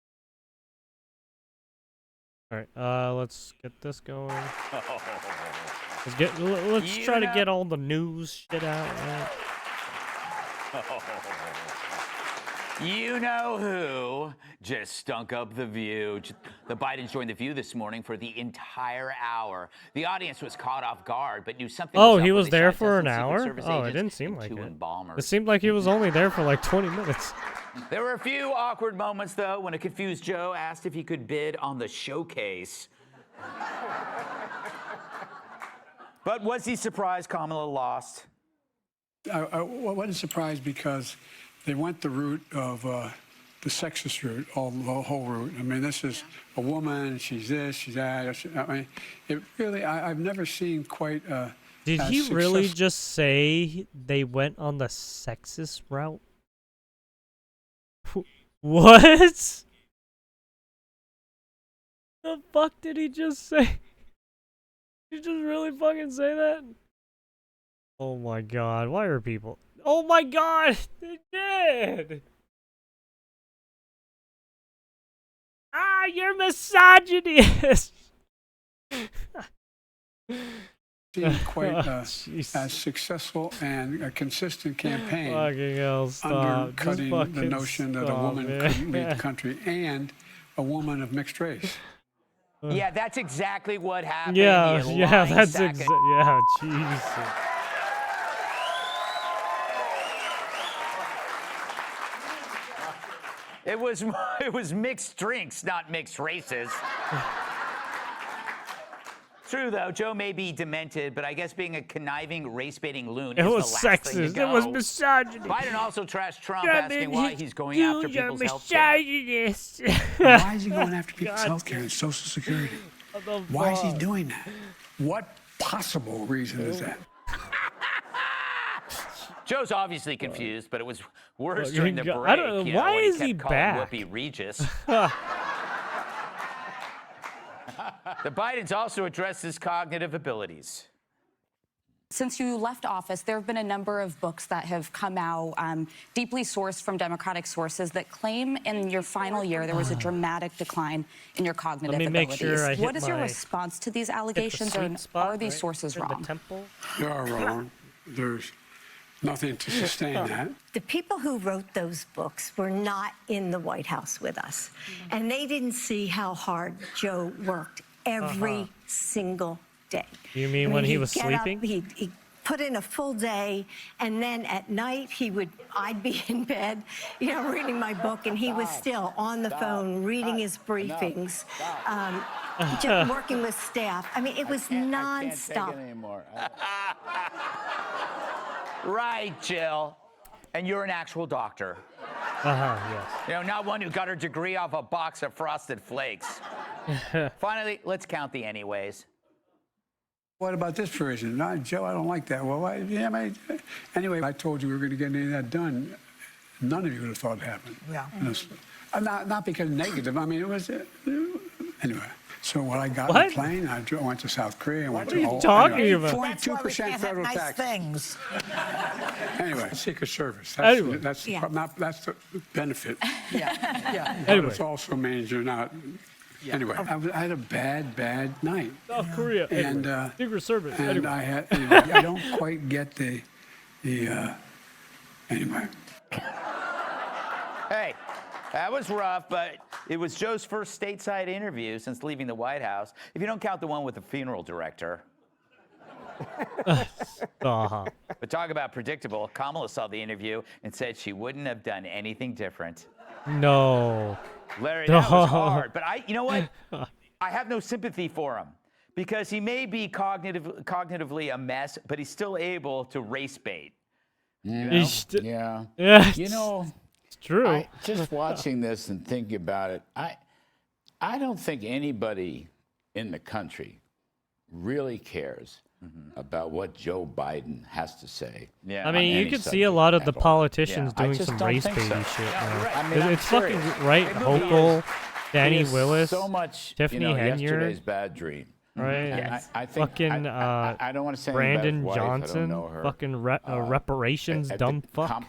Alright, let's get this going. Let's try to get all the news shit out. Right? You know who just stunk up the View. The Bidens joined the View this morning for the entire hour. The audience was caught off guard, but knew something was Oh, up he when was they there shot for an dozen Secret hour? Service Oh, it agents didn't seem and like two it. embalmers. It seemed like he was only there for like 20 minutes. There were a few awkward moments, though, when a confused Joe asked if he could bid on the showcase. But was he surprised Kamala lost? I wasn't surprised because they went the route of the sexist route, the whole route. I mean, this is a woman, she's this, she's that. I mean, it really, I've never seen quite Did he really just say they went on the sexist route? What? The fuck did he just say? Did he just really fucking say that? Oh my god, why are people... Oh my god, they did! Ah, you're misogynist! Seen quite a successful and a consistent campaign Fucking hell, stop. undercutting the notion that a woman couldn't lead the country. And a woman of mixed race. Yeah, that's exactly what happened. Yeah, you yeah, lying that's sack of- yeah, Jesus. It was mixed drinks, not mixed races. True, though, Joe may be demented, but I guess being a conniving, race-baiting loon is was the last thing to sexist. go. It was misogyny. Biden also trashed Trump, Yeah, asking man, why he's going after you're people's health care. misogynist. Why is he going after people's health care and Social Security? Why is he doing that? What possible reason is that? Joe's obviously confused, but it was worse Well, during the I break. don't- You know, why when is he he kept calling back? Whoopi Regis. The Bidens also addressed his cognitive abilities. Since you left office, there have been a number of books that have come out, deeply sourced from Democratic sources, that claim in your final year there was a dramatic decline in your cognitive Let me make abilities. sure I hit What is your my- response to these hit the allegations, sweet and spot, are these right? sources In the wrong? temple? They are wrong. There's nothing to sustain that. The people who wrote those books were not in the White House with us, and they didn't see how hard Joe worked every single day. You mean when he he'd was get sleeping? Up, he'd put in a full day, and then at night I'd be in bed, reading my book, and he was still on the phone reading his briefings, just working with staff. I mean, it was nonstop. I can't take it anymore. Right, Jill. And you're an actual doctor. Yes. Not one who got her degree off a box of Frosted Flakes. Finally, let's count the anyways. What about this provision? No, Joe, I don't like that. Well, anyway, I told you we were going to get any of that done. None of you would have thought it happened. Yeah. Not because negative. I mean, it was anyway. So when I got on What? the plane, I went to South Korea. What are you talking about? 22% federal tax. Things. Anyway, Secret Service. Anyway. That's the benefit. Yeah. But Anyway. it also means you're not. Anyway, I had a bad night. South Korea. And Secret Service. and Anyway. I had. Anyway, I don't quite get the. Anyway. Hey, that was rough, but it was Joe's first stateside interview since leaving the White House, if you don't count the one with the funeral director. But talk about predictable. Kamala saw the interview and said she wouldn't have done anything different. No. Larry, that was hard. But you know what? I have no sympathy for him because he may be cognitively a mess, but he's still able to race bait. You know? Yeah. Yeah. You know, it's true. Just watching this and thinking about it, I don't think anybody in the country really cares about what Joe Biden has to say. I mean, you can see a lot of the politicians doing some race think baity so. shit. Yeah, now. right. I mean, I'm It's fucking serious. right. It really Hochul, is. Danny It is Willis, so much, Tiffany Henier, yesterday's bad dream. right? And I think fucking I don't want to say anything about his Brandon wife. I don't Johnson, know her. fucking reparations, dumb fuck.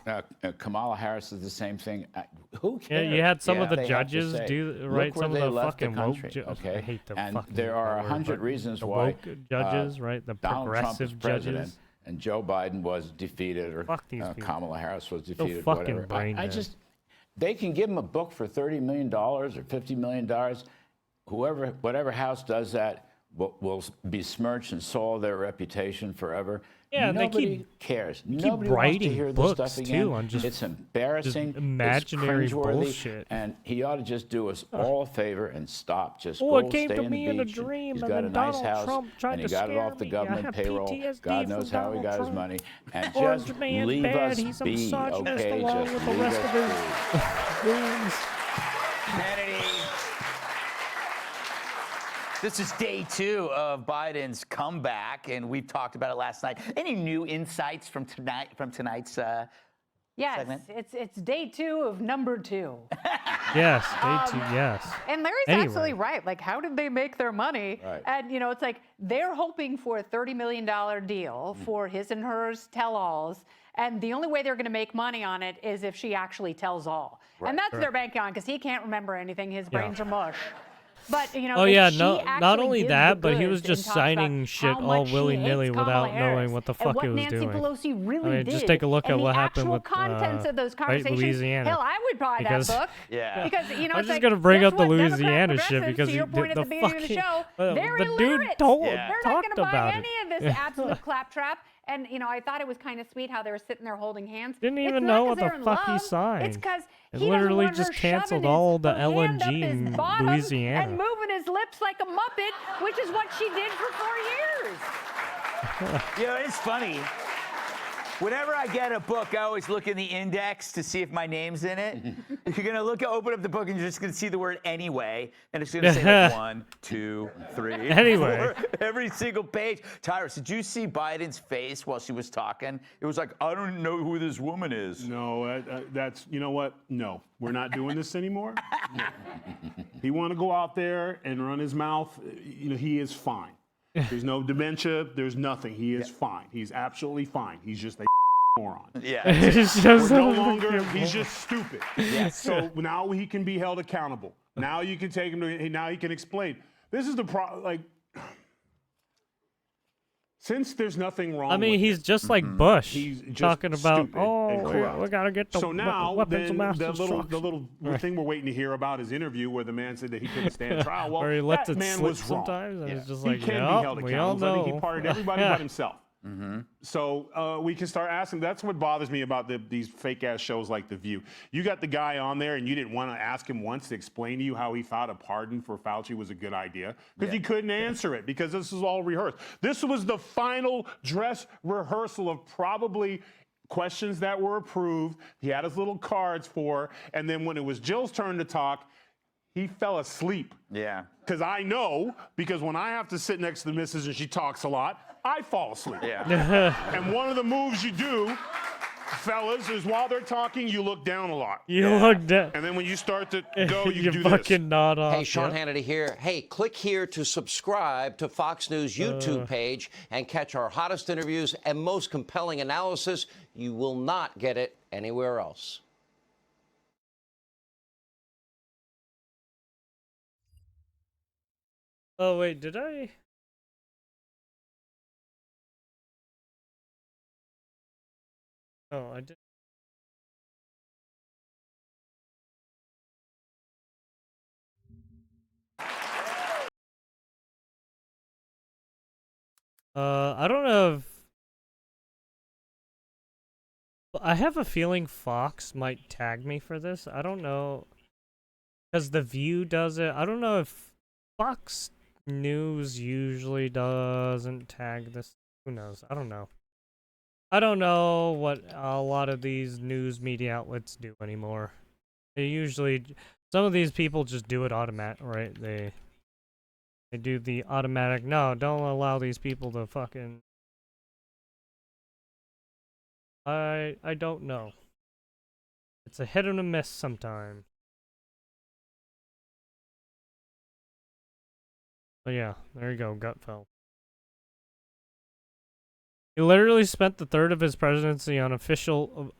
Kamala Harris is the same thing. Who Yeah, cares? you had some of the They have to judges say, do look right. where Some of they the left fucking woke country, judges. okay? I hate the and fucking there are word, 100 but reasons the why woke judges, right? The Donald Trump progressive is president judges. and Joe Biden was defeated, or Fuck these people. Kamala Harris was So defeated. fucking Whatever. brain I dead. just, they can give him a book for $30 million or $50 million. Whatever house does that will besmirch and soil their reputation forever. Yeah, and they Nobody cares. keep Nobody wants to writing hear this books, stuff again. too, on just- it's embarrassing. just imaginary it's cringeworthy, bullshit. And he ought to just do us all a favor and stop. Just Oh, go it came stay to in me the in a beach. dream, He's and got a then nice Donald house, Trump tried and he to got it scare off the me. I government have payroll. PTSD God from knows how he Donald got his Trump. money. And Orange just man's leave bad. us He's a be, misogynist okay? along Just with the leave rest us of his be. goons. Kennedy. This is day 2 of Biden's comeback, and we've talked about it last night. Any new insights from tonight's Yes, segment? it's day 2 of number 2. Yes, day 2. Yes. And Larry's absolutely right. Like, how did they make their money? Right. And, it's like they're hoping for a $30 million deal for his and hers tell-alls. And the only way they're going to make money on it is if she actually tells all. Right. And that's Sure. their banking on, because he can't remember anything. His brains are mush. But you know, oh yeah, she not actually only gives that, the but he goods was and just talks signing about shit how all much she willy-nilly hates without Kamala knowing Harris what the and fuck what he was Nancy doing. Pelosi really I mean, did. just take a look at and what the happened actual with contents of those conversations. Louisiana. Hell, I would buy Because- that book. Yeah. Because you know, I was it's just like, gonna bring guess up the what? Democrat Louisiana shit progressives, because to your point at the beginning of the show, they're the dude illiterate. told They're not talked going to buy about any it. of this absolute claptrap. And you know, I thought it was kind of sweet how they were sitting there holding hands. Didn't It's even not know 'cause what the they're in fuck he love. signed. It's because It he literally doesn't want just her shoving canceled his, all the her hand up LNG his in bottom Louisiana. and moving his lips like a muppet, which is what she did for 4 years. You know, it's funny. Whenever I get a book, I always look in the index to see if my name's in it. If you're gonna open up the book and you're just gonna see the word anyway, and it's gonna say like 1, 2, 3, Anyway. 4, every single page. Tyrus, did you see Biden's face while she was talking? It was like, I don't know who this woman is. No, that's, you know what? No, we're not doing this anymore. No. He want to go out there and run his mouth. You know, he is fine. There's no dementia. There's nothing. He is fine. He's absolutely fine. He's just a moron. Yeah. We're no longer, he's just stupid. Yes. So now he can be held accountable. Now you can take him to, now he can explain. This is the problem, like, since there's nothing wrong I mean, with he's it, just like Bush, he's just talking about, stupid and corrupt. we gotta get the so now, weapons of then mass the little destruction. thing we're waiting to hear about his interview where the man said that he couldn't stand trial. Well, Or he lets that it man slip was wrong. sometimes, and it's just he like, can "Yup, be held we all accountable. I think he know." pardoned everybody Yeah. but himself. So we can start asking. That's what bothers me about these fake ass shows like The View. You got the guy on there, and you didn't want to ask him once to explain to you how he thought a pardon for Fauci was a good idea because he couldn't answer it because this was all rehearsed. This was the final dress rehearsal of probably questions that were approved. He had his little cards for, and then when it was Jill's turn to talk, he fell asleep. Yeah. Because I know, because when I have to sit next to the missus and she talks a lot, I fall asleep. Yeah. And one of the moves you do, fellas, is while they're talking, you look down a lot. You look down. And then when you start to go, you you do fucking nod off. Hey, Sean yeah. Hannity here. Hey, click here to subscribe to Fox News YouTube page and catch our hottest interviews and most compelling analysis. You will not get it anywhere else. Oh wait, did I? Oh, I did. I don't know if I have a feeling Fox might tag me for this. I don't know, because The View does it. I don't know if Fox News usually doesn't tag this. Who knows? I don't know. I don't know what a lot of these news media outlets do anymore. They usually, some of these people just do it automatic, right? They do the automatic, no, don't allow these people to fucking... I don't know. It's a hit and a miss sometimes. But yeah, there you go, Gutfeld. He literally spent the third of his presidency on official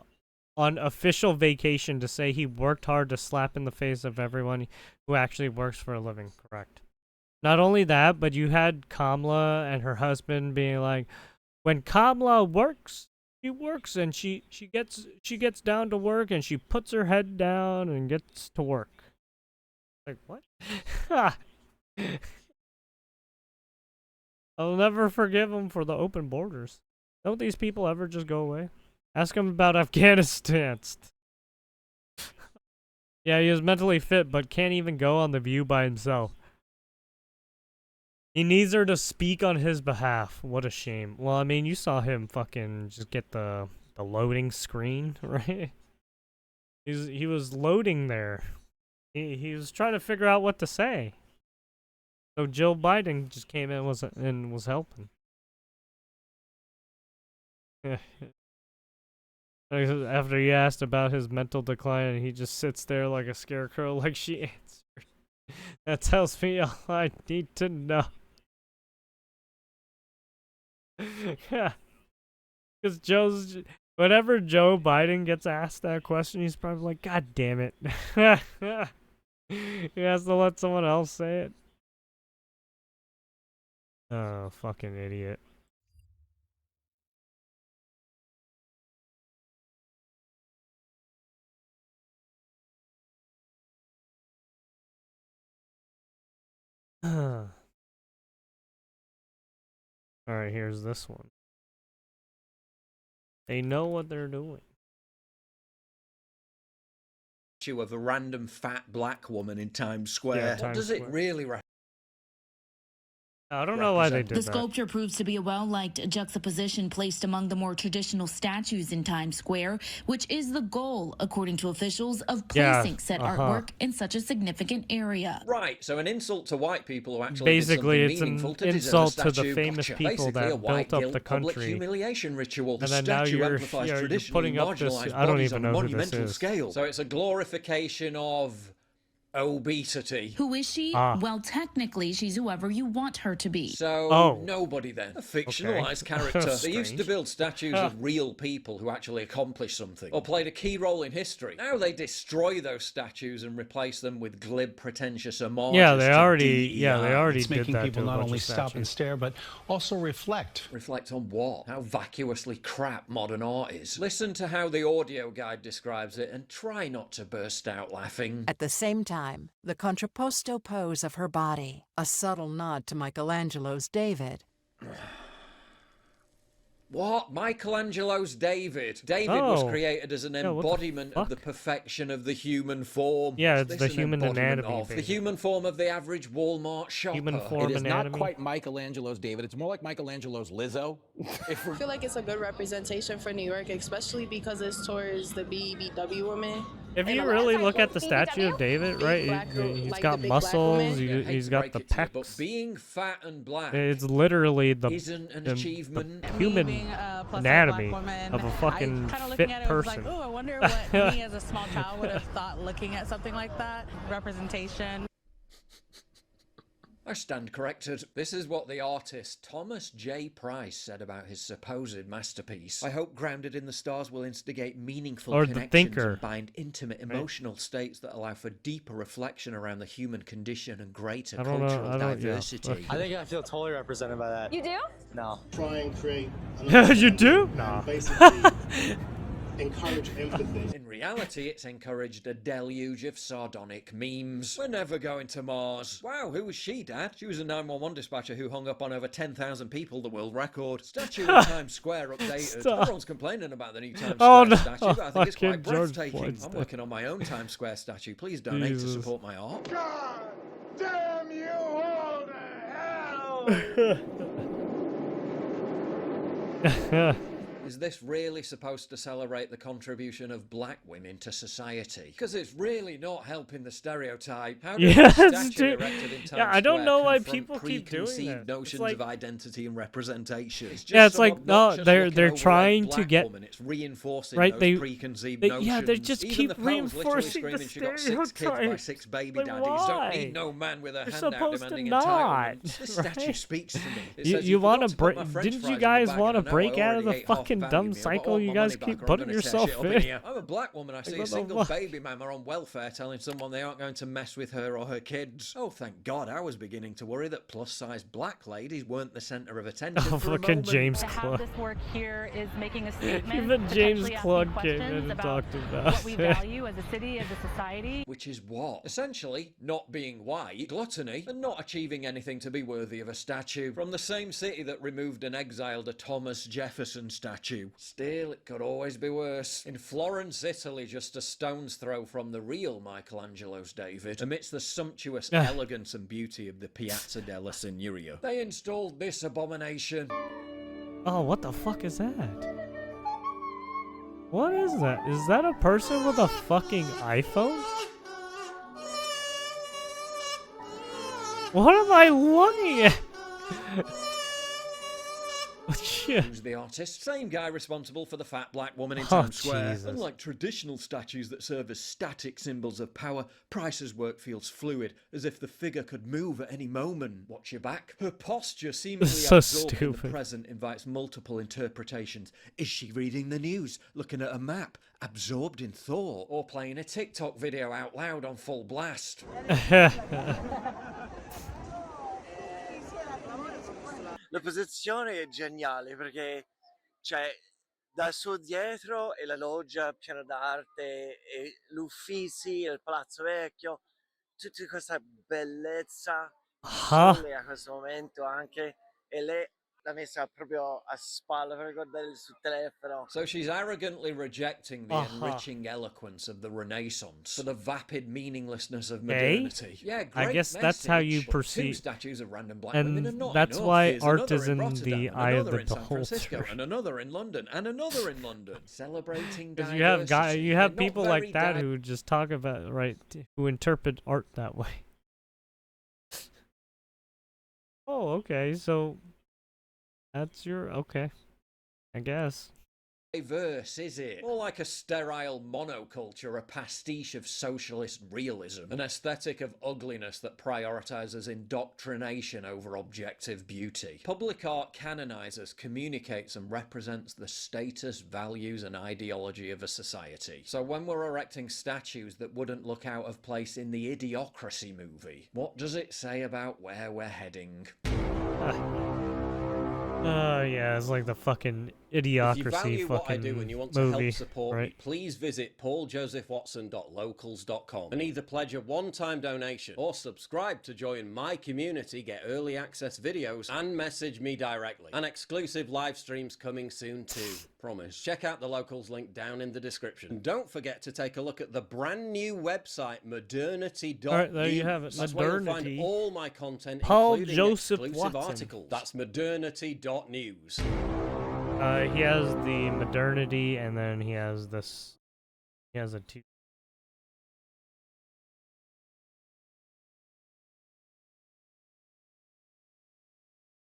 vacation to say he worked hard to slap in the face of everyone who actually works for a living. Correct. Not only that, but you had Kamala and her husband being like, when Kamala works, she works and she gets down to work and she puts her head down and gets to work. Like what? I'll never forgive him for the open borders. Don't these people ever just go away? Ask him about Afghanistan. Yeah, he is mentally fit, but can't even go on The View by himself. He needs her to speak on his behalf. What a shame. Well, I mean, you saw him fucking just get the loading screen, right? He was loading there. He was trying to figure out what to say. So Joe Biden just came in and was helping. After he asked about his mental decline, he just sits there like a scarecrow, like she answered. That tells me all I need to know. Yeah, because whenever Joe Biden gets asked that question, he's probably like, "God damn it." He has to let someone else say it. Oh, fucking idiot. Alright, here's this one. They know what they're doing. Of a random fat black woman in Times Square. Yeah, What Times does it Square. really I don't know why they did The that. sculpture proves to be a well-liked juxtaposition placed among the more traditional statues in Times Square, which is the goal, according to officials, of placing said artwork in such a significant area. Right, so an insult to white people who actually Basically, did it's something an meaningful to deserve a insult to the statue. famous Gotcha. people Basically, a that white built up guilt the public country. humiliation ritual. The And then now statue you're amplifies traditionally putting up this. marginalized I don't bodies even on know who this monumental is. scale. So it's a glorification of obesity. Who is she? Ah. Well, technically, she's whoever you want her to be. So, nobody then. A fictionalized Okay. character. They used to Strange. build statues of real people who actually accomplished something or played a key role in history. Now they destroy those statues and replace them with glib, pretentious homages. Yeah, they to already. DEI. Yeah, they already It's did making that people to a not bunch only of stop and statues. stare, but also reflect. Reflect on what? How vacuously crap modern art is. Listen to how the audio guide describes it and try not to burst out laughing. At the same time, the contrapposto pose of her body, a subtle nod to Michelangelo's David. What? Michelangelo's David. David was Oh. created as an Yeah, what the embodiment of the perfection of the human form. Yeah, What's it's this the an human embodiment anatomy, of? The basically. human form of the average Walmart shopper. Human form It is anatomy. not quite Michelangelo's David. It's more like Michelangelo's Lizzo. I feel like it's a good representation for New York, especially because it's towards the BBW women. If And you a lot of really times look with at the statue of David, right? black girl- He's like got the big black muscles. woman. He's hate to got break the it to you, pecs. but being fat and black It's literally the, isn't an the achievement. human being a plus-size anatomy black woman, of a fucking I kinda fit looking at it was person. like, oh, I wonder what me as a small child would have thought looking at something like that. Representation. I stand corrected. This is what the artist Thomas J. Price said about his supposed masterpiece. I hope Grounded in the Stars will instigate meaningful Or the connections thinker. and bind intimate emotional states that allow for deeper reflection around the human condition and greater I don't know, cultural I don't- yeah. diversity. I think I feel totally represented by that. You do? No. Try and create. You do? Nah. Basically, encourage empathy. In reality, it's encouraged a deluge of sardonic memes. We're never going to Mars. Wow, who was she, Dad? She was a 911 dispatcher who hung up on over 10,000 people, the world record. Statue in Times Square updated. Stop. Everyone's complaining about the new Times Oh, Square no. statue, but I think it's quite Fucking George breathtaking. Floyd's I'm dead. working on my own Times Square statue. Please donate Jesus. to support my art. God damn you all to hell! Is this really supposed to celebrate the contribution of black women to society? Because it's really not helping the stereotype. How does Yeah, a statue it's true. erected in Times Yeah, I don't Square know why confront people keep doing preconceived that. It's notions like- of identity and representation? It's just Yeah, it's some like no, obnoxious they're looking trying overweight to black get woman. It's reinforcing right. those They, preconceived yeah, they notions. just Even keep the poem's literally reinforcing the screaming she got 6 kids by stereotype. 6 baby Like, daddies. why? Don't need no man with a You're handout supposed to demanding not, entitlement. This statue right? speaks to me. It You, says, you want forgot to put break? my french Didn't fries you in the guys bag, want to and I know break I out of the already ate half fucking value dumb meal, but I cycle want you my guys money back keep or I'm putting gonna tear yourself shit up in in? here. I'm a black woman. I see Like, a what the single fuck? baby mama on welfare telling someone they aren't going to mess with her or her kids. Oh, thank God. I was beginning to worry that plus-size black ladies weren't the centre of attention Oh, for a fucking moment. James To have Club. this work here is making a statement. Even James potentially asking Club came questions in and about talked about what we it. value as a city, as a society. Which is what? Essentially, not being white, gluttony, and not achieving anything to be worthy of a statue. From the same city that removed and exiled a Thomas Jefferson statue. Still, it could always be worse. In Florence, Italy, just a stone's throw from the real Michelangelo's David, amidst the sumptuous elegance and beauty of the Piazza della Signoria, they installed this abomination. Oh, what the fuck is that? What is that? Is that a person with a fucking iPhone? What am I looking at? Who's the artist? Same guy responsible for the fat black woman in Oh, Times Square. Jesus. Unlike traditional statues that serve as static symbols of power, Price's work feels fluid, as if the figure could move at any moment. Watch your back. Her posture, seemingly So absorbed in the stupid. present, invites multiple interpretations. Is she reading the news, looking at a map, absorbed in thought, or playing a TikTok video out loud on full blast? La posizione è geniale perché c'è da su dietro e la loggia piano d'arte e l'Uffizi, il Palazzo Vecchio, tutta questa bellezza sole a questo momento anche e lei l'ha messa proprio a spalla per guardare il suo telefono. So she's arrogantly rejecting the enriching eloquence of the Renaissance for the vapid meaninglessness of modernity. Yeah, great I guess that's how you message, but two perceive, statues of random black women are and not that's enough. why Here's art another is in Rotterdam, the and eye of another the in San Francisco, beholder. and another in London, and another in London. Celebrating Because diversity. you have They're not people like very that who just talk about who interpret art that way. Oh, okay, so that's your okay, I guess. Diverse, is it? More like a sterile monoculture, a pastiche of socialist realism, an aesthetic of ugliness that prioritizes indoctrination over objective beauty. Public art canonizes, communicates, and represents the status, values, and ideology of a society. So when we're erecting statues that wouldn't look out of place in the Idiocracy movie, what does it say about where we're heading? Yeah, it's like the fucking If you Idiocracy value what I fucking do and you want to movie, help support me, right? please visit pauljosephwatson.locals.com and either pledge a one-time donation or subscribe to join my community, get early access videos, and message me directly. And exclusive live streams coming soon too. Promise. Check out the Locals link down in the description. And don't forget to take a look at the brand new website, modernity.news. All right, there you have it, That's where you'll Modernity. find all my content, Paul including Joseph exclusive Watson. articles. That's modernity.news. He has the modernity, and then he has this. He has a two